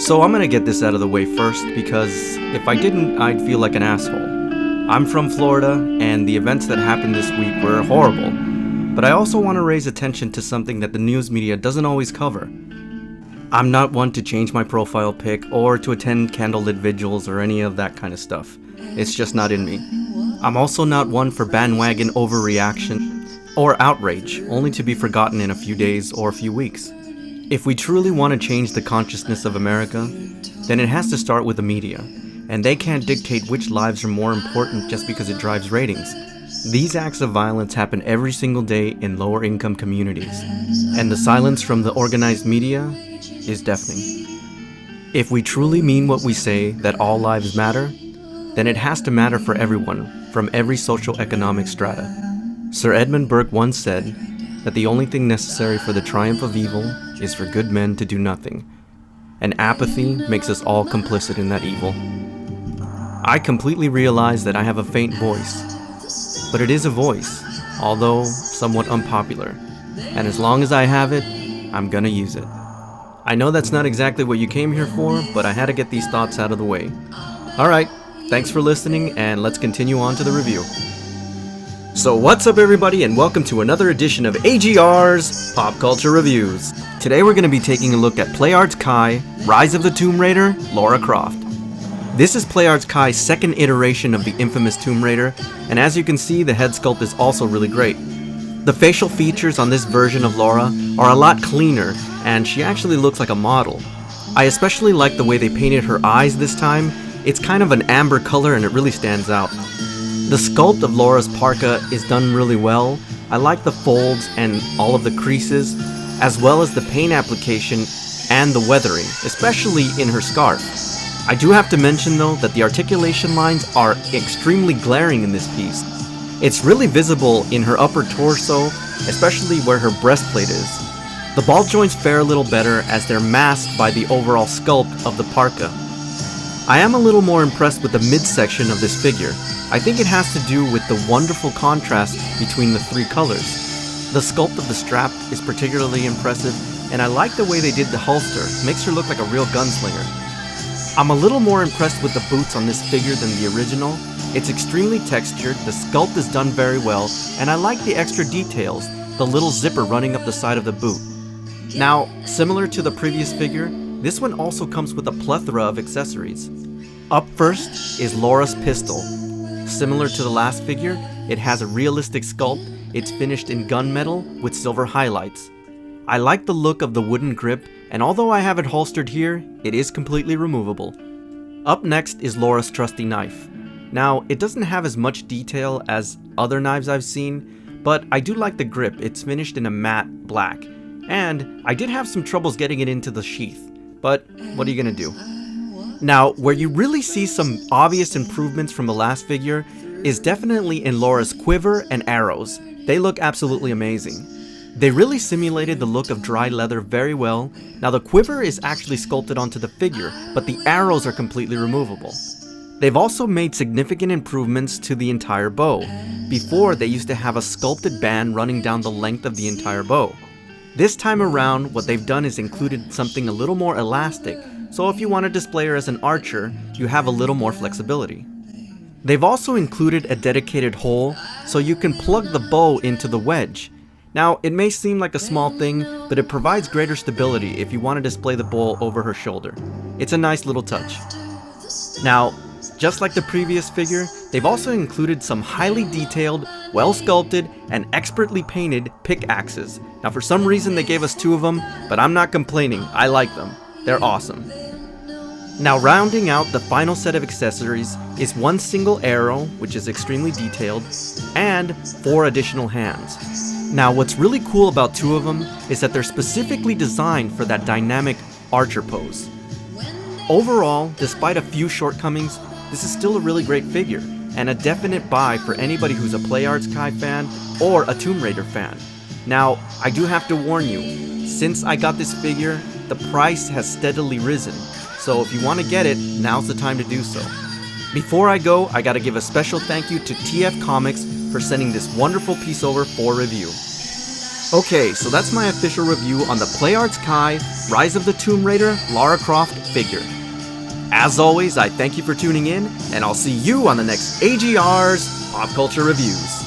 So I'm gonna get this out of the way first, because if I didn't, I'd feel like an asshole. I'm from Florida, and the events that happened this week were horrible, but I also want to raise attention to something that the news media doesn't always cover. I'm not one to change my profile pic or to attend candlelit vigils or any of that kind of stuff. It's just not in me. I'm also not one for bandwagon overreaction or outrage, only to be forgotten in a few days or a few weeks. If we truly want to change the consciousness of America, then it has to start with the media, and they can't dictate which lives are more important just because it drives ratings. These acts of violence happen every single day in lower income communities, and the silence from the organized media is deafening. If we truly mean what we say, that all lives matter, then it has to matter for everyone, from every socio-economic strata. Sir Edmund Burke once said that the only thing necessary for the triumph of evil is for good men to do nothing, and apathy makes us all complicit in that evil. I completely realize that I have a faint voice, but it is a voice, although somewhat unpopular, and as long as I have it, I'm gonna use it. I know that's not exactly what you came here for, but I had to get these thoughts out of the way. Alright, thanks for listening, and let's continue on to the review. So what's up everybody, and welcome to another edition of AGR's Pop Culture Reviews. Today we're going to be taking a look at PlayArt's Kai, Rise of the Tomb Raider, Lara Croft. This is PlayArt's Kai's second iteration of the infamous Tomb Raider, and as you can see, the head sculpt is also really great. The facial features on this version of Lara are a lot cleaner, and she actually looks like a model. I especially like the way they painted her eyes this time. It's kind of an amber color and it really stands out. The sculpt of Lara's parka is done really well. I like the folds and all of the creases, as well as the paint application and the weathering, especially in her scarf. I do have to mention though that the articulation lines are extremely glaring in this piece. It's really visible in her upper torso, especially where her breastplate is. The ball joints fare a little better as they're masked by the overall sculpt of the parka. I am a little more impressed with the midsection of this figure. I think it has to do with the wonderful contrast between the three colors. The sculpt of the strap is particularly impressive, and I like the way they did the holster. It makes her look like a real gunslinger. I'm a little more impressed with the boots on this figure than the original. It's extremely textured, the sculpt is done very well, and I like the extra details, the little zipper running up the side of the boot. Now, similar to the previous figure, this one also comes with a plethora of accessories. Up first is Lara's pistol. Similar to the last figure, it has a realistic sculpt. It's finished in gunmetal with silver highlights. I like the look of the wooden grip, and although I have it holstered here, it is completely removable. Up next is Lara's trusty knife. Now, it doesn't have as much detail as other knives I've seen, but I do like the grip. It's finished in a matte black, and I did have some troubles getting it into the sheath, but what are you gonna do? Now, where you really see some obvious improvements from the last figure is definitely in Lara's quiver and arrows. They look absolutely amazing. They really simulated the look of dry leather very well. Now the quiver is actually sculpted onto the figure, but the arrows are completely removable. They've also made significant improvements to the entire bow. Before, they used to have a sculpted band running down the length of the entire bow. This time around, what they've done is included something a little more elastic, so if you want to display her as an archer, you have a little more flexibility. They've also included a dedicated hole, so you can plug the bow into the wedge. Now, it may seem like a small thing, but it provides greater stability if you want to display the bow over her shoulder. It's a nice little touch. Now, just like the previous figure, they've also included some highly detailed, well-sculpted, and expertly painted pickaxes. Now, for some reason they gave us two of them, but I'm not complaining. I like them. They're awesome. Now, rounding out the final set of accessories is one single arrow, which is extremely detailed, and 4 additional hands. Now, what's really cool about 2 of them is that they're specifically designed for that dynamic archer pose. Overall, despite a few shortcomings, this is still a really great figure, and a definite buy for anybody who's a PlayArt's Kai fan or a Tomb Raider fan. Now, I do have to warn you, since I got this figure, the price has steadily risen, so if you want to get it, now's the time to do so. Before I go, I gotta give a special thank you to TF Comics for sending this wonderful piece over for review. Okay, so that's my official review on the PlayArts Kai Rise of the Tomb Raider Lara Croft figure. As always, I thank you for tuning in, and I'll see you on the next AGR's Pop Culture Reviews.